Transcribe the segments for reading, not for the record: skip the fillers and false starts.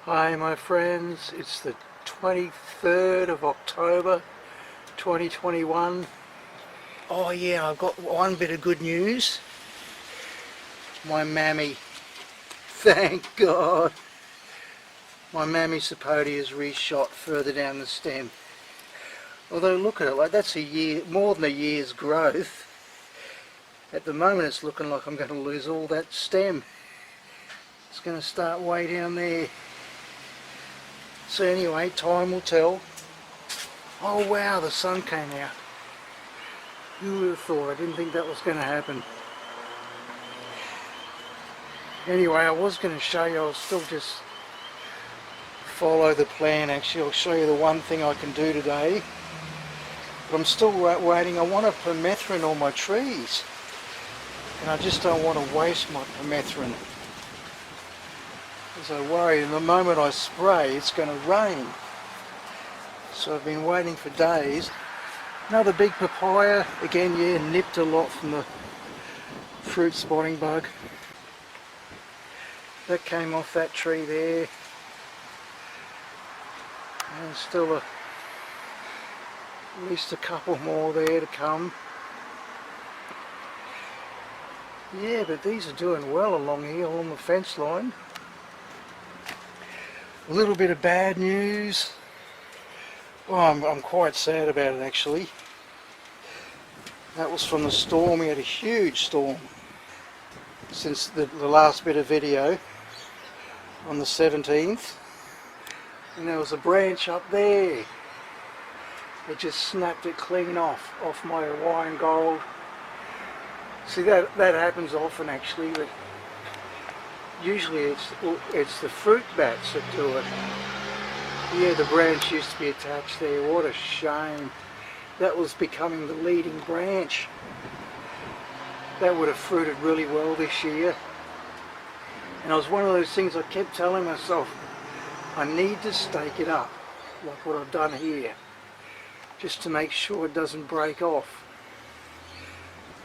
Hi my friends, it's the 23rd of October 2021. Oh yeah, I've got one bit of good news. My mammy, thank God, my mammy sapote is reshot further down the stem. Although look at it, like that's a year, more than a year's growth. At the moment it's looking like I'm going to lose all that stem. It's going to start way down there. So anyway, time will tell. Oh wow, the sun came out. Who would have thought? I didn't think that was going to happen. Anyway, I was going to show you, I'll still just follow the plan actually. I'll show you the one thing I can do today. But I'm still waiting. I want to permethrin all my trees. And I just don't want to waste my permethrin. Because I worry the moment I spray it's going to rain. So I've been waiting for days. Another big papaya, again yeah, nipped a lot from the fruit spotting bug. That came off that tree there. And still at least a couple more there to come. Yeah, but these are doing well along here, along the fence line. A little bit of bad news. Oh, I'm quite sad about it actually. That was from the storm. We had a huge storm since the last bit of video on the 17th. And there was a branch up there. It just snapped it clean off my Hawaiian gold. See, that happens often actually, but usually it's the fruit bats that do it. Yeah, the branch used to be attached there. What a shame. That was becoming the leading branch. That would have fruited really well this year. And it was one of those things I kept telling myself, I need to stake it up, like what I've done here, just to make sure it doesn't break off.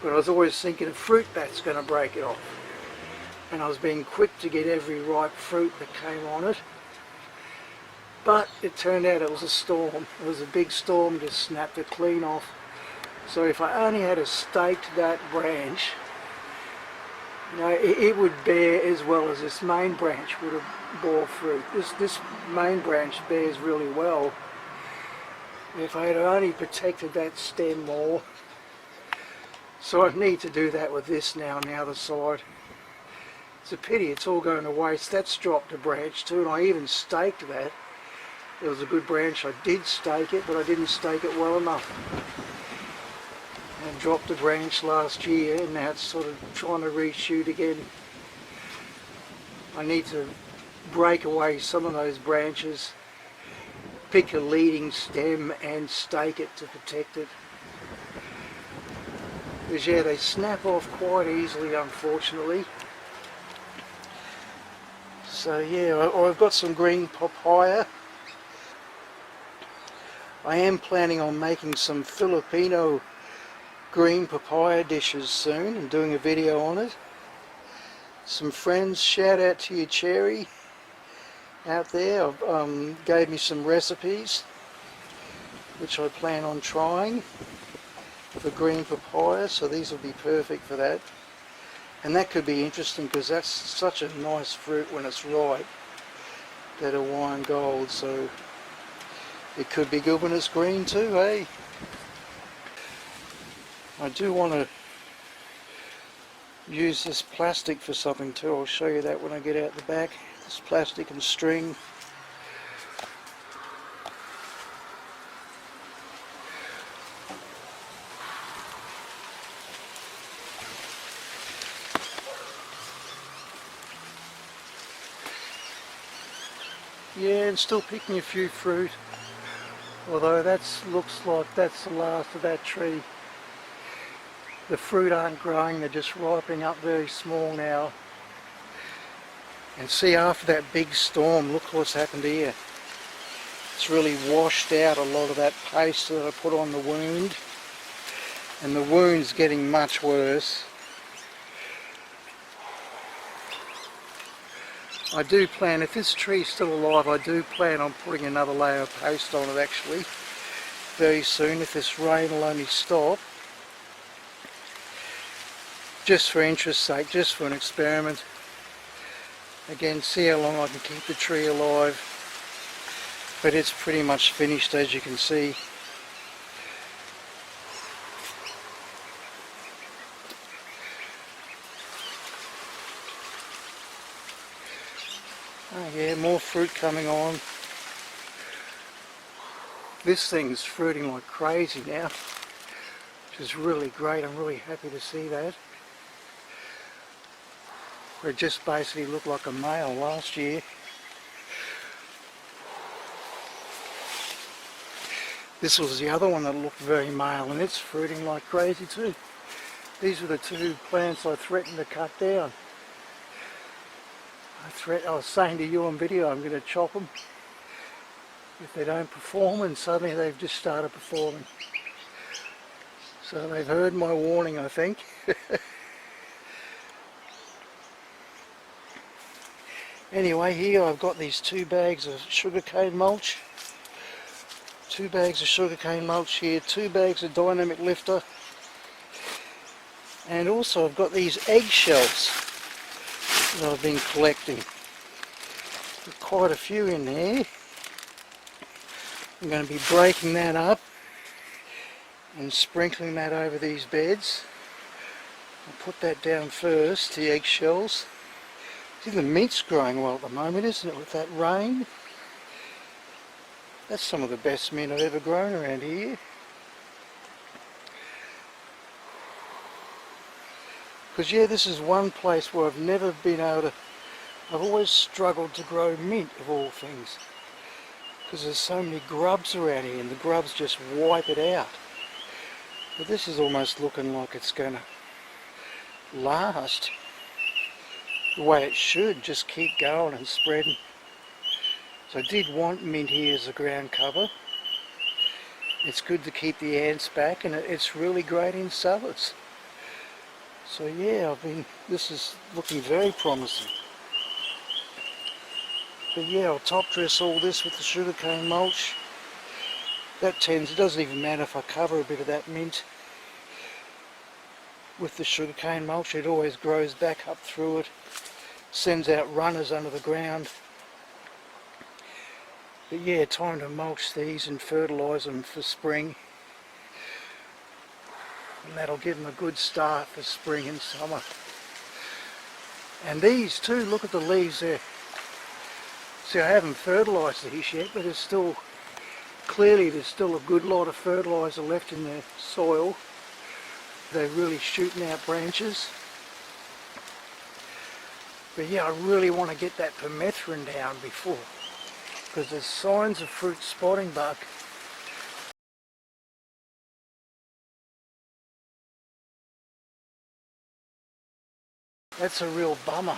But I was always thinking a fruit bat's going to break it off. And I was being quick to get every ripe fruit that came on it. But it turned out it was a storm. It was a big storm, just snapped it clean off. So if I only had staked that branch, you know, it would bear as well as this main branch would have bore fruit. This main branch bears really well. If I had only protected that stem more. So I need to do that with this now on the other side. It's a pity it's all going to waste. That's dropped a branch too, and I even staked that. It was a good branch. I did stake it, but I didn't stake it well enough. And dropped a branch last year, and now it's sort of trying to reshoot again. I need to break away some of those branches, pick a leading stem and stake it to protect it. Because yeah, they snap off quite easily, unfortunately. So yeah, I've got some green papaya. I am planning on making some Filipino green papaya dishes soon and doing a video on it. Some friends, shout out to you Cherry out there, gave me some recipes which I plan on trying for green papaya, so these will be perfect for that. And that could be interesting because that's such a nice fruit when it's ripe, that Hawaiian gold, so it could be good when it's green too, eh? I do want to use this plastic for something too. I'll show you that when I get out the back. This plastic and string. Yeah, and still picking a few fruit. Although that looks like that's the last of that tree. The fruit aren't growing, they're just ripening up very small now. And see, after that big storm, look what's happened here. It's really washed out a lot of that paste that I put on the wound. And the wound's getting much worse. I do plan, if this tree's still alive, I do plan on putting another layer of post on it actually very soon, if this rain will only stop. Just for interest's sake, just for an experiment. Again, see how long I can keep the tree alive. But it's pretty much finished, as you can see. Oh yeah, more fruit coming on. This thing's fruiting like crazy now, which is really great. I'm really happy to see that. It just basically looked like a male last year. This was the other one that looked very male, and it's fruiting like crazy too. These were the two plants I threatened to cut down. I was saying to you on video I'm going to chop them if they don't perform, and suddenly they've just started performing. So they've heard my warning, I think. Anyway, here I've got these 2 bags of sugarcane mulch. 2 bags of sugarcane mulch here, 2 bags of dynamic lifter, and also I've got these eggshells that I've been collecting. Got quite a few in there. I'm going to be breaking that up and sprinkling that over these beds. I'll put that down first, the eggshells. See, the mint's growing well at the moment, isn't it, with that rain? That's some of the best mint I've ever grown around here. Because yeah, this is one place where I've never been able to, I've always struggled to grow mint of all things. Because there's so many grubs around here and the grubs just wipe it out. But this is almost looking like it's going to last the way it should, just keep going and spreading. So I did want mint here as a ground cover. It's good to keep the ants back, and it's really great in salads. So yeah, this is looking very promising. But yeah, I'll top dress all this with the sugarcane mulch. It doesn't even matter if I cover a bit of that mint with the sugarcane mulch, it always grows back up through it, sends out runners under the ground. But yeah, time to mulch these and fertilise them for spring. And that'll give them a good start for spring and summer. And these too, look at the leaves there. See, I haven't fertilised these yet, but clearly there's still a good lot of fertiliser left in the soil. They're really shooting out branches. But yeah, I really want to get that permethrin down before, because there's signs of fruit spotting bug. That's a real bummer.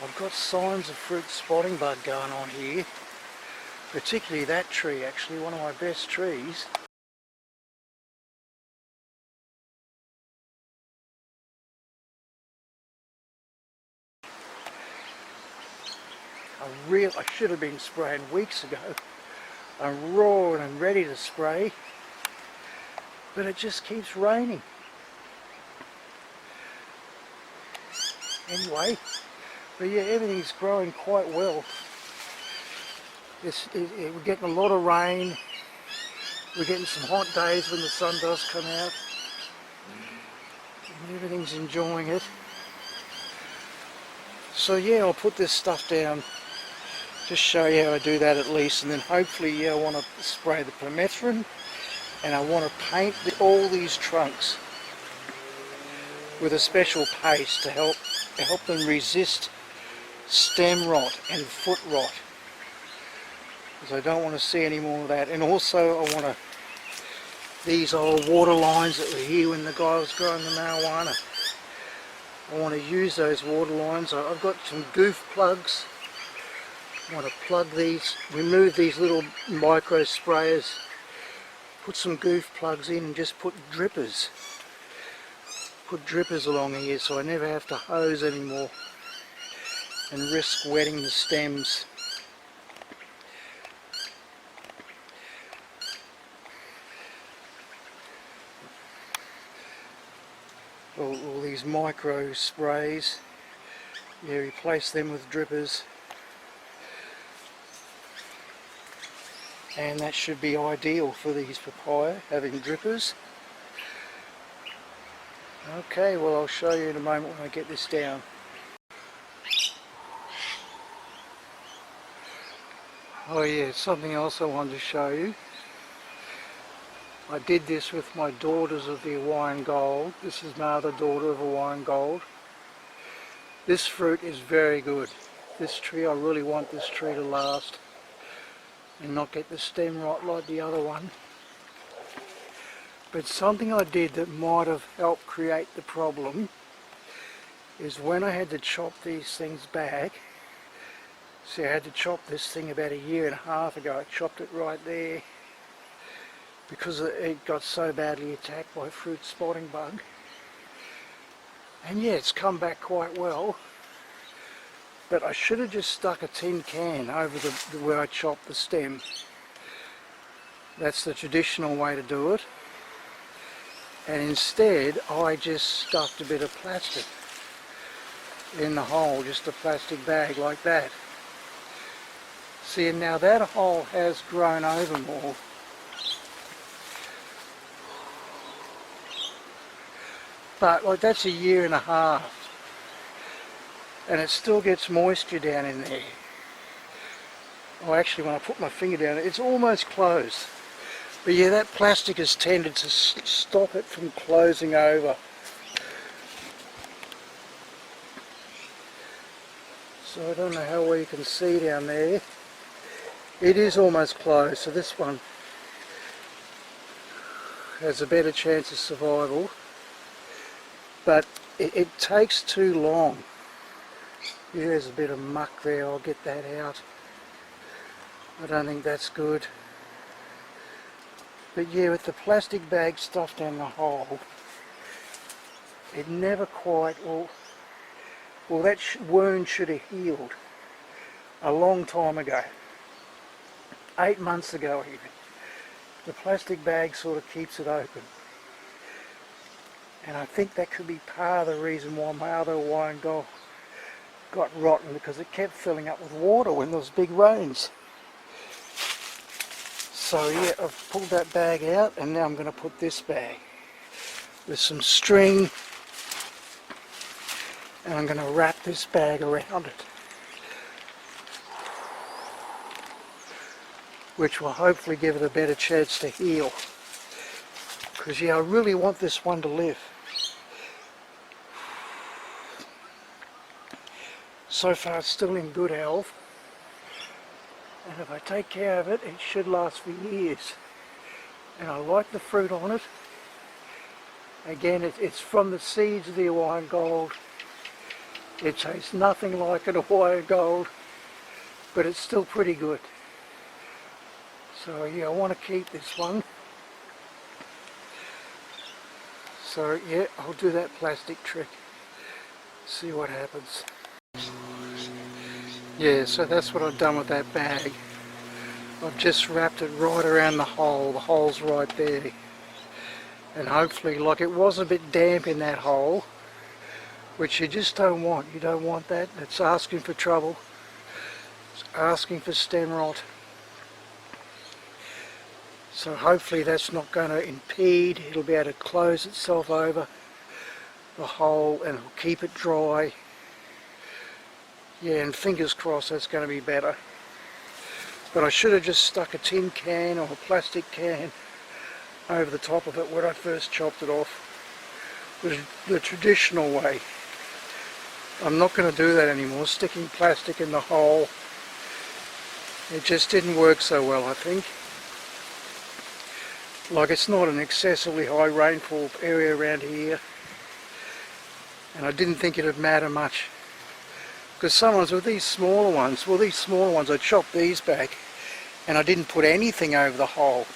I've got signs of fruit spotting bug going on here, particularly that tree, actually one of my best trees. I should have been spraying weeks ago. I'm raw and I'm ready to spray, but it just keeps raining. Anyway, but yeah, everything's growing quite well. We're getting a lot of rain. We're getting some hot days when the sun does come out. And everything's enjoying it. So yeah, I'll put this stuff down, just show you how I do that at least, and then hopefully I want to spray the permethrin, and I want to paint all these trunks with a special paste to help them resist stem rot and foot rot, because I don't want to see any more of that. And also I want these old water lines that were here when the guy was growing the marijuana, I want to use those water lines. I've got some goof plugs. I want to plug these, remove these little micro sprayers put some goof plugs in and just put drippers. Put drippers along here so I never have to hose anymore and risk wetting the stems. All these micro sprays, yeah, replace them with drippers, and that should be ideal for these papaya, having drippers. Okay, well I'll show you in a moment when I get this down. Oh yeah, something else I wanted to show you. I did this with my daughters of the Hawaiian Gold. This is my other daughter of Hawaiian Gold. This fruit is very good. This tree, I really want this tree to last and not get the stem rot like the other one. But something I did that might have helped create the problem is when I had to chop these things back. See, I had to chop this thing about 1.5 years ago. I chopped it right there because it got so badly attacked by fruit spotting bug. And yeah, it's come back quite well. But I should have just stuck a tin can over where I chopped the stem. That's the traditional way to do it. And instead, I just stuck a bit of plastic in the hole, just a plastic bag like that. See, and now that hole has grown over more. But like that's 1.5 years, and it still gets moisture down in there. Oh, actually, when I put my finger down, it's almost closed. But yeah, that plastic has tended to stop it from closing over. So I don't know how well you can see down there. It is almost closed, so this one has a better chance of survival. But it takes too long. Yeah, there's a bit of muck there, I'll get that out. I don't think that's good. But yeah, with the plastic bag stuffed down the hole, it never quite, well that wound should have healed a long time ago. 8 months ago even. The plastic bag sort of keeps it open. And I think that could be part of the reason why my other Hawaiian Gold got rotten, because it kept filling up with water when there was big rains. So yeah, I've pulled that bag out, and now I'm going to put this bag with some string, and I'm going to wrap this bag around it, which will hopefully give it a better chance to heal. Because yeah, I really want this one to live. So far it's still in good health, and if I take care of it, it should last for years. And I like the fruit on it. Again, it's from the seeds of the Hawaiian Gold. It tastes nothing like an Hawaiian Gold, but it's still pretty good. So yeah, I want to keep this one. So yeah, I'll do that plastic trick, see what happens. Yeah, so that's what I've done with that bag. I've just wrapped it right around the hole's right there. And hopefully, like, it was a bit damp in that hole, which you just don't want. You don't want that. It's asking for trouble. It's asking for stem rot. So hopefully that's not going to impede. It'll be able to close itself over the hole and it'll keep it dry. Yeah, and fingers crossed that's going to be better. But I should have just stuck a tin can or a plastic can over the top of it when I first chopped it off. The traditional way. I'm not going to do that anymore, sticking plastic in the hole. It just didn't work so well, I think. Like, it's not an excessively high rainfall area around here, and I didn't think it would matter much. Because sometimes with these smaller ones, I chopped these back and I didn't put anything over the hole.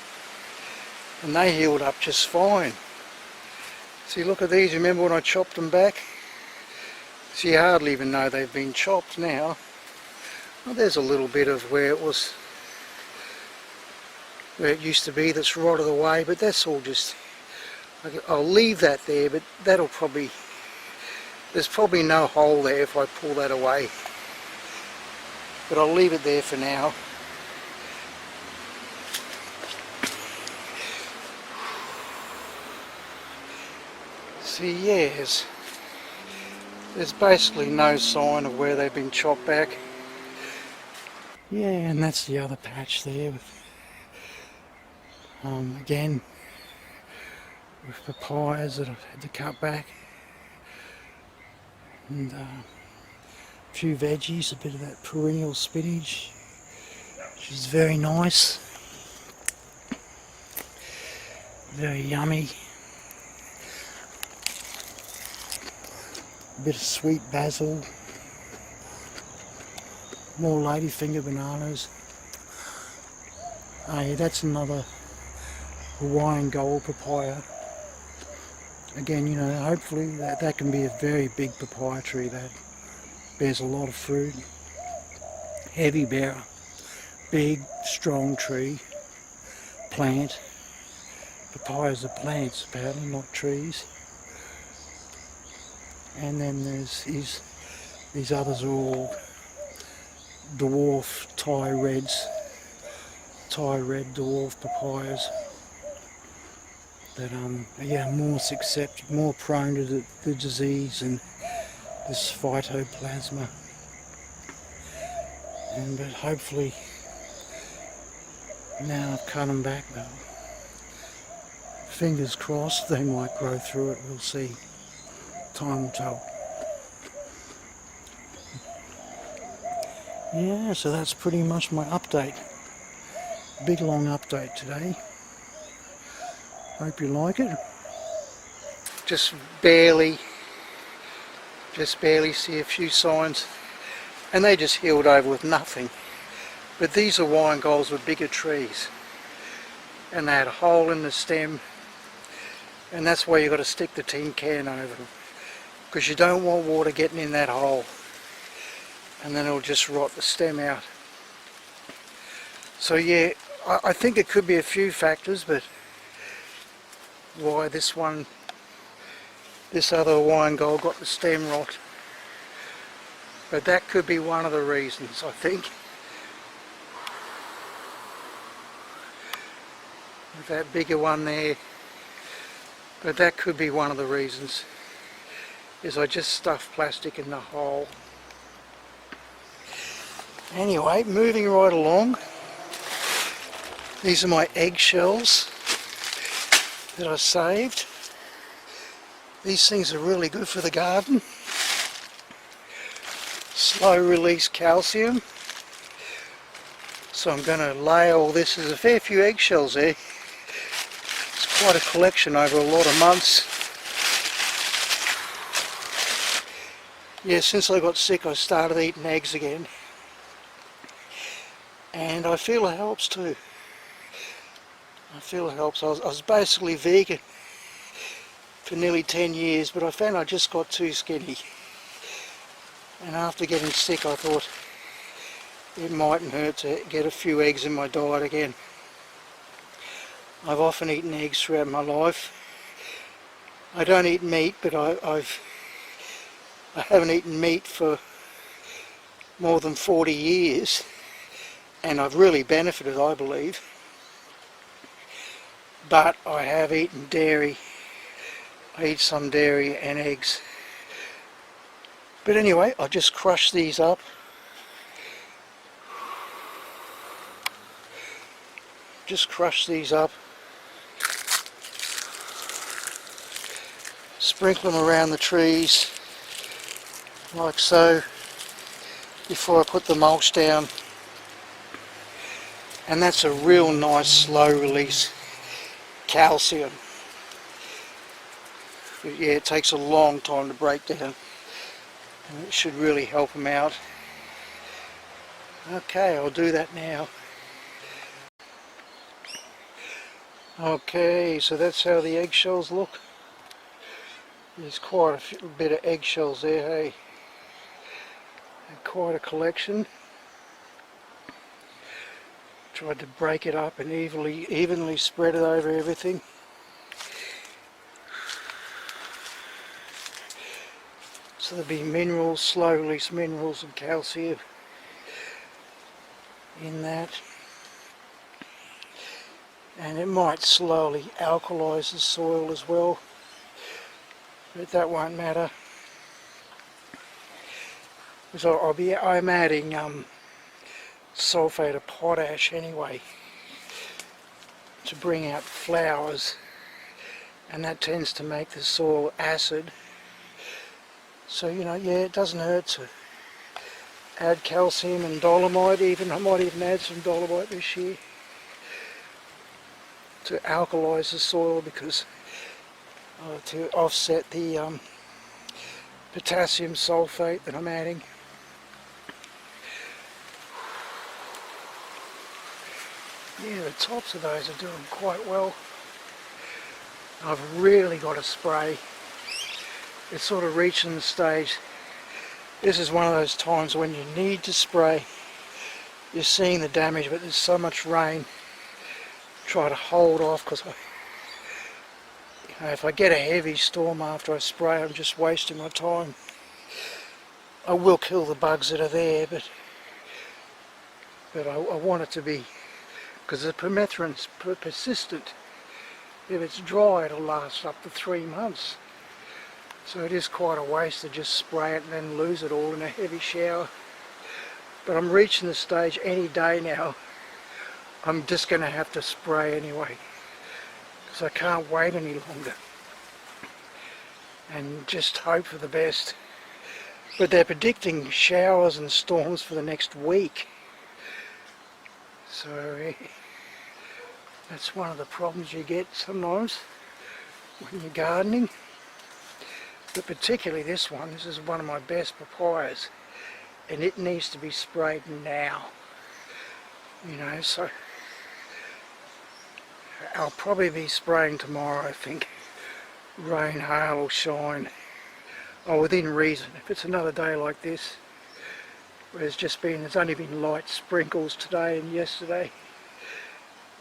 and they healed up just fine. See, look at these. Remember when I chopped them back? See, you hardly even know they've been chopped now. Well, there's a little bit of where it used to be that's rotted away, but that's all just, I'll leave that there, but that'll probably, there's probably no hole there if I pull that away, but I'll leave it there for now. See, yes, there's basically no sign of where they've been chopped back. Yeah, and that's the other patch there with, again, with papayas that I've had to cut back, and a few veggies, a bit of that perennial spinach, which is very nice, very yummy. A bit of sweet basil, more ladyfinger bananas. Oh yeah, that's another Hawaiian gold papaya. Again, you know, hopefully that can be a very big papaya tree that bears a lot of fruit. Heavy bearer, big, strong tree, plant. Papayas are plants apparently, not trees. And then there's these others are all dwarf Thai reds, Thai red dwarf papayas that yeah, more prone to the disease and this phytoplasma. And but hopefully now I've cut them back though. Fingers crossed they might grow through it, we'll see. Time will tell. Yeah, so that's pretty much my update. Big long update today. Hope you like it. Just barely see a few signs, and they just healed over with nothing. But these Hawaiian golds were bigger trees, and they had a hole in the stem, and that's why you've got to stick the tin can over them, because you don't want water getting in that hole, and then it'll just rot the stem out. So yeah, I think it could be a few factors, but why this other Hawaiian gold got the stem rot. But that could be one of the reasons, I think. With that bigger one there. But that could be one of the reasons, is I just stuffed plastic in the hole. Anyway, moving right along. These are my eggshells that I saved. These things are really good for the garden. Slow release calcium. So I'm going to lay all this. There's a fair few eggshells there. It's quite a collection over a lot of months. Yeah, since I got sick I started eating eggs again. And I feel it helps too. I feel it helps. I was basically vegan for nearly 10 years, but I found I just got too skinny. And after getting sick I thought it mightn't hurt to get a few eggs in my diet again. I've often eaten eggs throughout my life. I don't eat meat, but I haven't eaten meat for more than 40 years, and I've really benefited, I believe. But I have eaten dairy. I eat some dairy and eggs. But anyway, I'll just crush these up. Just crush these up. Sprinkle them around the trees, like so, before I put the mulch down. And that's a real nice slow release calcium. But yeah, it takes a long time to break down, and it should really help them out. Okay, I'll do that now. Okay, so that's how the eggshells look. There's quite a bit of eggshells there, hey? Quite a collection. Tried to break it up and evenly spread it over everything. So there'll be minerals, slow release minerals and calcium in that. And it might slowly alkalise the soil as well, but that won't matter. So I'm adding sulphate of potash anyway to bring out flowers, and that tends to make the soil acid. So yeah, it doesn't hurt to add calcium and dolomite. I might even add some dolomite this year to alkalise the soil, because to offset the potassium sulphate that I'm adding. Yeah, the tops of those are doing quite well. I've really got to spray. It's sort of reaching the stage. This is one of those times when you need to spray. You're seeing the damage, but there's so much rain. Try to hold off, because if I get a heavy storm after I spray, I'm just wasting my time. I will kill the bugs that are there, but I want it to be, because the permethrin's persistent. If it's dry, it'll last up to 3 months. So it is quite a waste to just spray it and then lose it all in a heavy shower. But I'm reaching the stage any day now. I'm just going to have to spray anyway, because I can't wait any longer. And just hope for the best. But they're predicting showers and storms for the next week. So that's one of the problems you get sometimes when you're gardening. But particularly this is one of my best papayas, and it needs to be sprayed now. So I'll probably be spraying tomorrow, I think. Rain, hail or shine. Within reason. If it's another day like this, where there's only been light sprinkles today and yesterday.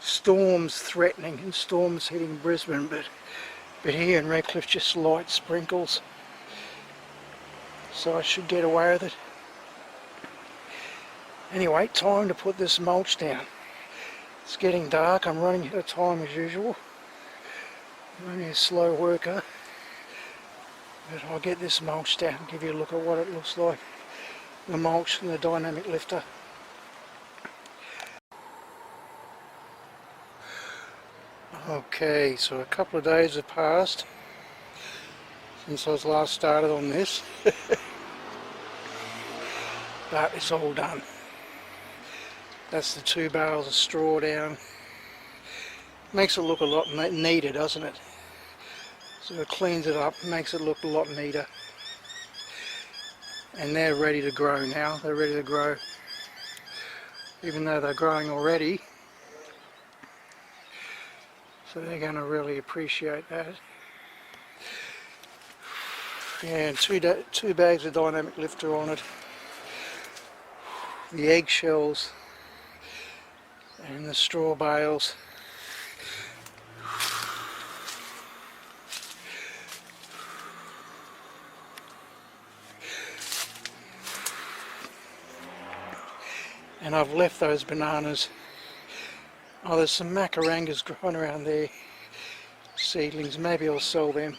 Storms threatening, and storms hitting Brisbane, but here in Redcliffe just light sprinkles. So I should get away with it. Anyway, time to put this mulch down. It's getting dark, I'm running out of time as usual. I'm only a slow worker. But I'll get this mulch down and give you a look at what it looks like. The mulch and the dynamic lifter. Okay, so a couple of days have passed since I was last started on this. But it's all done. That's the 2 bales of straw down. Makes it look a lot neater, doesn't it? So it cleans it up, makes it look a lot neater. And they're ready to grow now. They're ready to grow. Even though they're growing already. So they're going to really appreciate that. Yeah, and two bags of dynamic lifter on it. The eggshells and the straw bales. And I've left those bananas. There's some macarangas growing around there. Seedlings, maybe I'll sell them.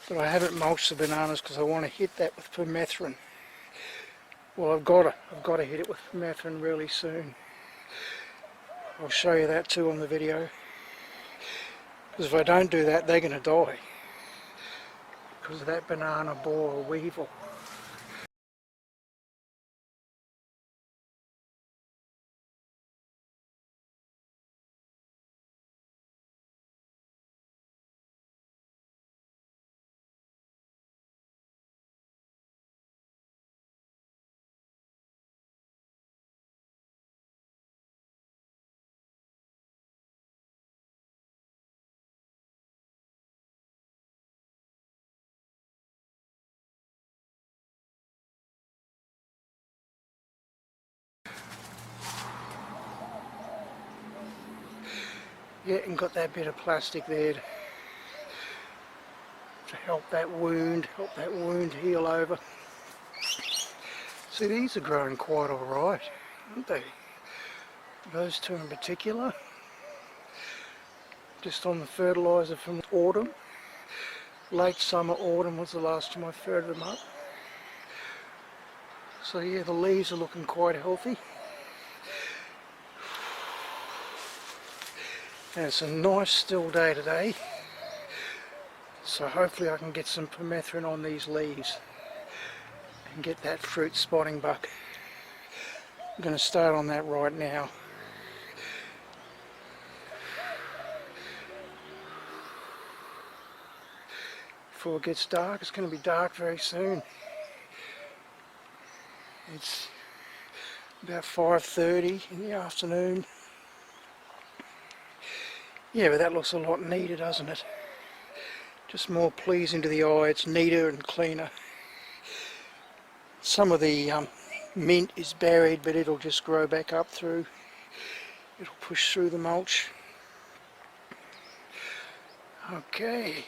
But I haven't mulched the bananas because I want to hit that with permethrin. Well, I've got to hit it with permethrin really soon. I'll show you that too on the video. Because if I don't do that, they're going to die. Because of that banana borer weevil. Yeah, and got that bit of plastic there to help that wound heal over. See, these are growing quite alright, aren't they? Those two in particular. Just on the fertiliser from autumn. Late summer, autumn was the last time I ferted them up. So yeah, the leaves are looking quite healthy. And it's a nice still day today. So hopefully I can get some permethrin on these leaves and get that fruit spotting bug. I'm going to start on that right now. Before it gets dark, it's going to be dark very soon. It's about 5:30 in the afternoon. Yeah, but that looks a lot neater, doesn't it? Just more pleasing to the eye. It's neater and cleaner. Some of the mint is buried, but it'll just grow back up through. It'll push through the mulch. Okay.